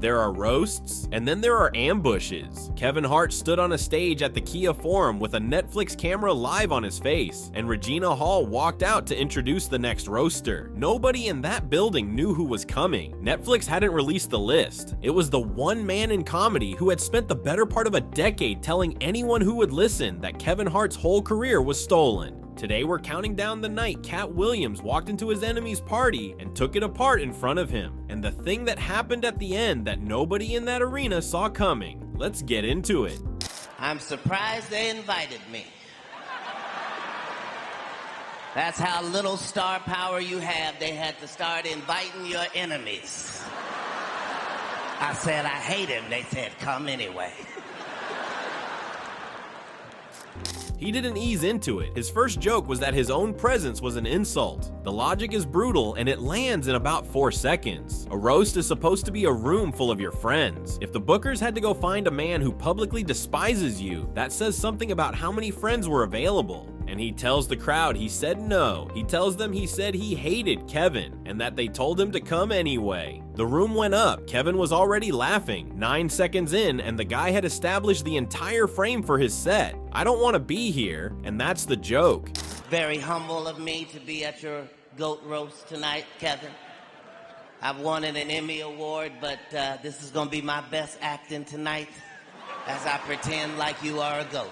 There are roasts, and then there are ambushes. Kevin Hart stood on a stage at the Kia Forum with a Netflix camera live on his face, and Regina Hall walked out to introduce the next roaster. Nobody in that building knew who was coming. Netflix hadn't released the list. It was the one man in comedy who had spent the better part of a decade telling anyone who would listen that Kevin Hart's whole career was stolen. Today we're counting down the night Katt Williams walked into his enemy's party and took it apart in front of him, and the thing that happened at the end that nobody in that arena saw coming. Let's get into it. I'm surprised they invited me. That's how little star power you have. They had to start inviting your enemies. I said, I hate him. They said, come anyway. He didn't ease into it. His first joke was that his own presence was an insult. The logic is brutal and it lands in about 4 seconds. A roast is supposed to be a room full of your friends. If the bookers had to go find a man who publicly despises you, that says something about how many friends were available. And he tells the crowd he said no. He tells them he said he hated Kevin and that they told him to come anyway. The room went up. Kevin was already laughing. 9 seconds in, and the guy had established the entire frame for his set. I don't want to be here, and that's the joke. Very humble of me to be at your goat roast tonight, Kevin. I've won an Emmy Award, but this is going to be my best acting tonight as I pretend like you are a goat.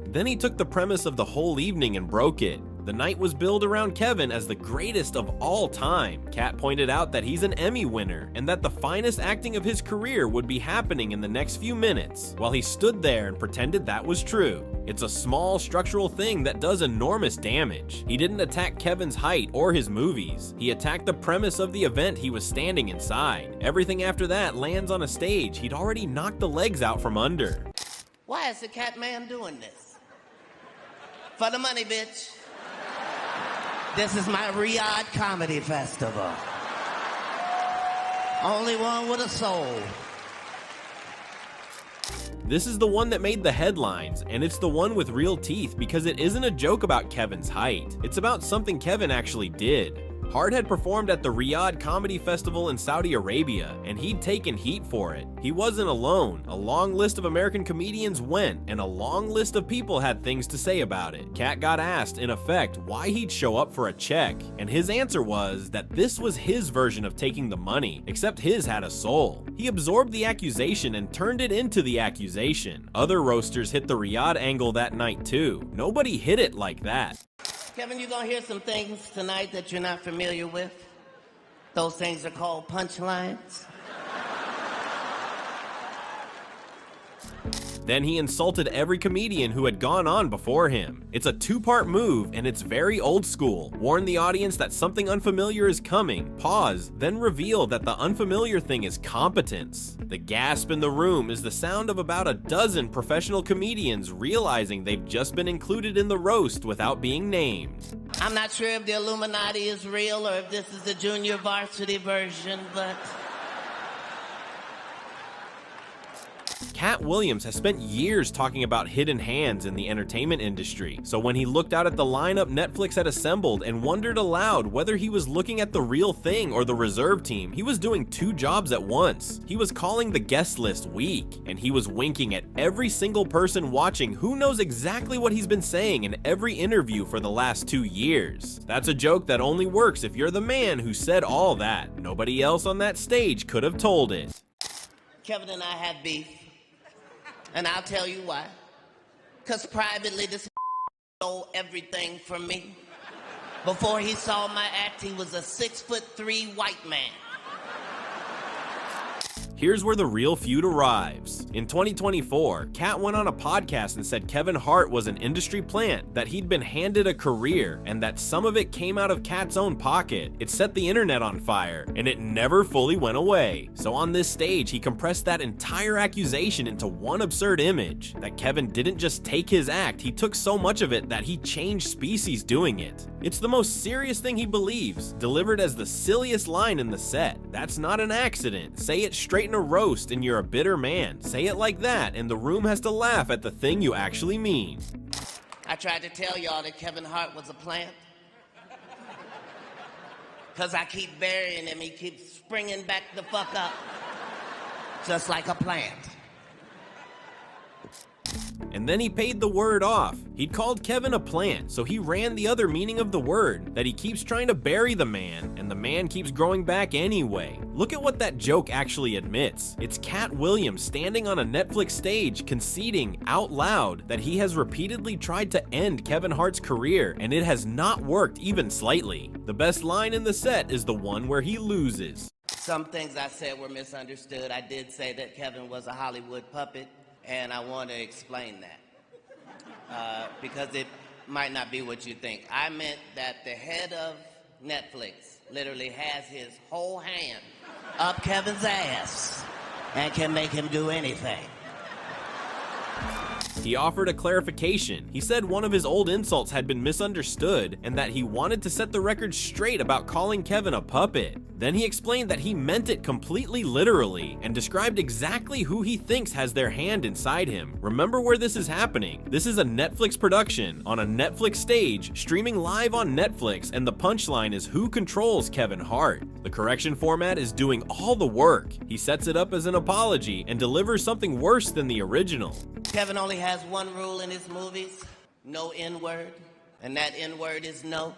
Then he took the premise of the whole evening and broke it. The night was billed around Kevin as the greatest of all time. Katt pointed out that he's an Emmy winner and that the finest acting of his career would be happening in the next few minutes, while he stood there and pretended that was true. It's a small structural thing that does enormous damage. He didn't attack Kevin's height or his movies. He attacked the premise of the event he was standing inside. Everything after that lands on a stage he'd already knocked the legs out from under. Why is the Cat Man doing this? For the money, bitch. This is my Riyadh Comedy Festival. Only one with a soul. This is the one that made the headlines, and it's the one with real teeth because it isn't a joke about Kevin's height. It's about something Kevin actually did. Hart had performed at the Riyadh Comedy Festival in Saudi Arabia, and he'd taken heat for it. He wasn't alone. A long list of American comedians went, and a long list of people had things to say about it. Katt got asked, in effect, why he'd show up for a check, and his answer was that this was his version of taking the money, except his had a soul. He absorbed the accusation and turned it into the accusation. Other roasters hit the Riyadh angle that night too. Nobody hit it like that. Kevin, you're going to hear some things tonight that you're not familiar with. Those things are called punchlines. Then he insulted every comedian who had gone on before him. It's a two-part move, and it's very old school. Warn the audience that something unfamiliar is coming, pause, then reveal that the unfamiliar thing is competence. The gasp in the room is the sound of about a dozen professional comedians realizing they've just been included in the roast without being named. I'm not sure if the Illuminati is real or if this is the junior varsity version, but... Katt Williams has spent years talking about hidden hands in the entertainment industry, so when he looked out at the lineup Netflix had assembled and wondered aloud whether he was looking at the real thing or the reserve team, he was doing 2 jobs at once. He was calling the guest list weak, and he was winking at every single person watching who knows exactly what he's been saying in every interview for the last 2 years. That's a joke that only works if you're the man who said all that. Nobody else on that stage could have told it. Kevin and I had beef. And I'll tell you why. Because privately, this stole everything from me. Before he saw my act, he was a 6'3" white man. Here's where the real feud arrives. In 2024, Katt went on a podcast and said Kevin Hart was an industry plant, that he'd been handed a career, and that some of it came out of Katt's own pocket. It set the internet on fire, and it never fully went away. So on this stage, he compressed that entire accusation into one absurd image, that Kevin didn't just take his act, he took so much of it that he changed species doing it. It's the most serious thing he believes, delivered as the silliest line in the set. That's not an accident. Say it straight in a roast and you're a bitter man. Say it like that and the room has to laugh at the thing you actually mean. I tried to tell y'all that Kevin Hart was a plant. Because I keep burying him, he keeps springing back the fuck up. Just like a plant. And then he paid the word off. He'd called Kevin a plant, so he ran the other meaning of the word, that he keeps trying to bury the man, and the man keeps growing back anyway. Look at what that joke actually admits. It's Katt Williams standing on a Netflix stage conceding out loud that he has repeatedly tried to end Kevin Hart's career, and it has not worked even slightly. The best line in the set is the one where he loses. Some things I said were misunderstood. I did say that Kevin was a Hollywood puppet. And I want to explain that because it might not be what you think. I meant that the head of Netflix literally has his whole hand up Kevin's ass and can make him do anything. He offered a clarification. He said one of his old insults had been misunderstood and that he wanted to set the record straight about calling Kevin a puppet. Then he explained that he meant it completely literally and described exactly who he thinks has their hand inside him. Remember where this is happening. This is a Netflix production on a Netflix stage streaming live on Netflix, and the punchline is who controls Kevin Hart. The correction format is doing all the work. He sets it up as an apology and delivers something worse than the original. Kevin only has one rule in his movies: no N-word, and that N-word is no.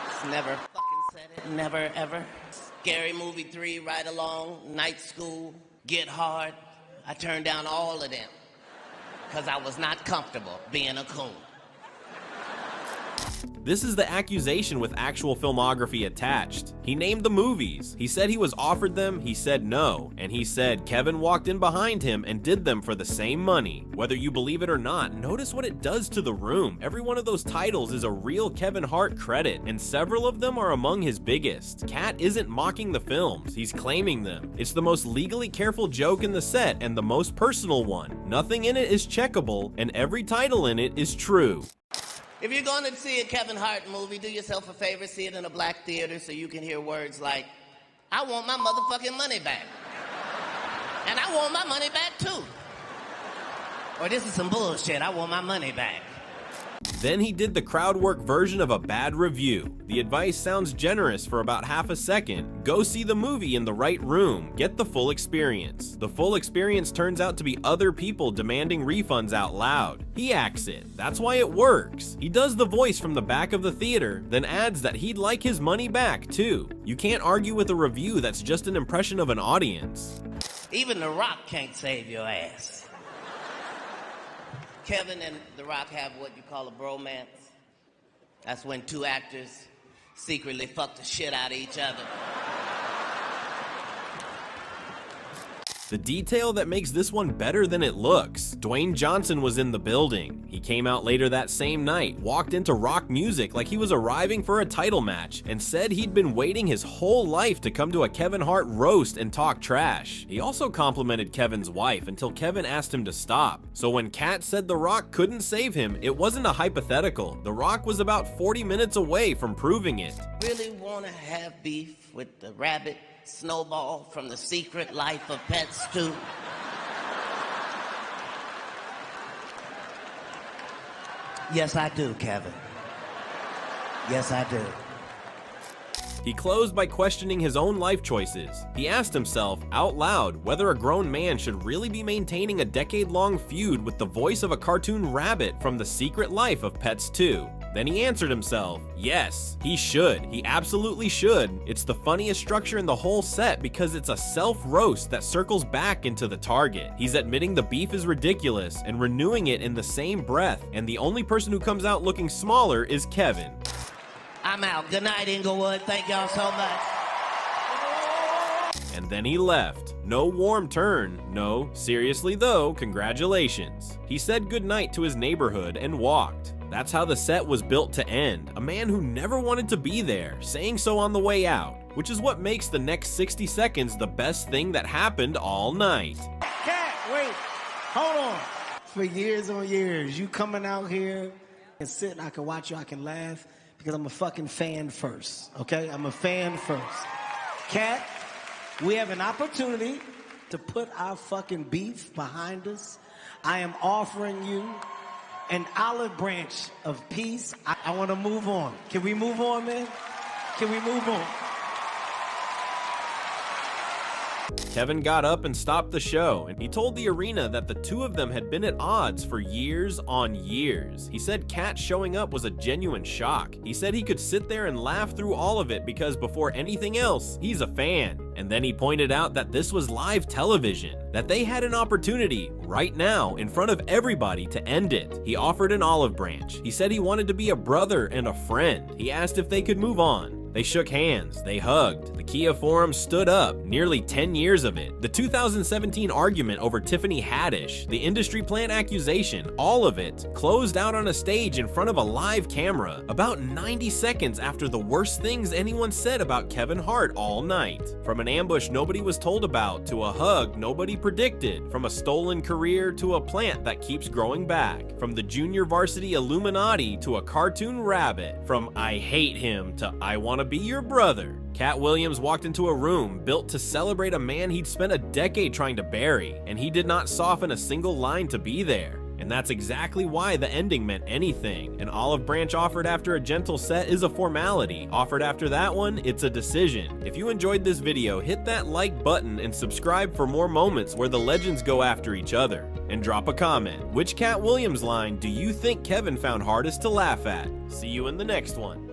It's never fucking said it, never ever. Scary Movie 3, Ride Along, Night School, Get Hard. I turned down all of them because I was not comfortable being a coon. This is the accusation with actual filmography attached. He named the movies. He said he was offered them, he said no, and he said Kevin walked in behind him and did them for the same money. Whether you believe it or not, notice what it does to the room. Every one of those titles is a real Kevin Hart credit, and several of them are among his biggest. Katt isn't mocking the films, he's claiming them. It's the most legally careful joke in the set and the most personal one. Nothing in it is checkable, and every title in it is true. If you're going to see a Kevin Hart movie, do yourself a favor, see it in a black theater so you can hear words like, I want my motherfucking money back. And I want my money back too. Or this is some bullshit, I want my money back. Then he did the crowd work version of a bad review. The advice sounds generous for about half a second. Go see the movie in the right room. Get the full experience. The full experience turns out to be other people demanding refunds out loud. He acts it. That's why it works. He does the voice from the back of the theater, then adds that he'd like his money back too. You can't argue with a review that's just an impression of an audience. Even The Rock can't save your ass. Kevin and The Rock have what you call a bromance. That's when two actors secretly fuck the shit out of each other. The detail that makes this one better than it looks. Dwayne Johnson was in the building. He came out later that same night, walked into rock music like he was arriving for a title match, and said he'd been waiting his whole life to come to a Kevin Hart roast and talk trash. He also complimented Kevin's wife until Kevin asked him to stop. So when Katt said The Rock couldn't save him, it wasn't a hypothetical. The Rock was about 40 minutes away from proving it. Really wanna have beef with the rabbit Snowball from The Secret Life of Pets 2? Yes, I do, Kevin. Yes, I do. He closed by questioning his own life choices. He asked himself, out loud, whether a grown man should really be maintaining a decade-long feud with the voice of a cartoon rabbit from The Secret Life of Pets 2. Then he answered himself, yes, he should. He absolutely should. It's the funniest structure in the whole set because it's a self-roast that circles back into the target. He's admitting the beef is ridiculous and renewing it in the same breath, and the only person who comes out looking smaller is Kevin. I'm out. Good night, Inglewood. Thank y'all so much. And then he left. No warm turn. No, seriously though, congratulations. He said goodnight to his neighborhood and walked. That's how the set was built to end. A man who never wanted to be there, saying so on the way out, which is what makes the next 60 seconds the best thing that happened all night. Katt, wait, hold on. For years on years, you coming out here and sitting, I can watch you, I can laugh, because I'm a fucking fan first, okay? I'm a fan first. Katt, we have an opportunity to put our fucking beef behind us. I am offering you an olive branch of peace. I want to move on. Can we move on, man? Can we move on? Kevin got up and stopped the show, and he told the arena that the two of them had been at odds for years on years. He said Katt showing up was a genuine shock. He said he could sit there and laugh through all of it because before anything else, he's a fan. And then he pointed out that this was live television, that they had an opportunity right now in front of everybody to end it. He offered an olive branch. He said he wanted to be a brother and a friend. He asked if they could move on. They shook hands, they hugged, the Kia Forum stood up, nearly 10 years of it. The 2017 argument over Tiffany Haddish, the industry plant accusation, all of it closed out on a stage in front of a live camera, about 90 seconds after the worst things anyone said about Kevin Hart all night. From an ambush nobody was told about, to a hug nobody predicted, from a stolen career to a plant that keeps growing back, from the junior varsity Illuminati to a cartoon rabbit, from I hate him to I wanna be your brother. Katt Williams walked into a room built to celebrate a man he'd spent a decade trying to bury, and he did not soften a single line to be there. And that's exactly why the ending meant anything. An olive branch offered after a gentle set is a formality. Offered after that one, it's a decision. If you enjoyed this video, hit that like button and subscribe for more moments where the legends go after each other. And drop a comment. Which Katt Williams line do you think Kevin found hardest to laugh at? See you in the next one.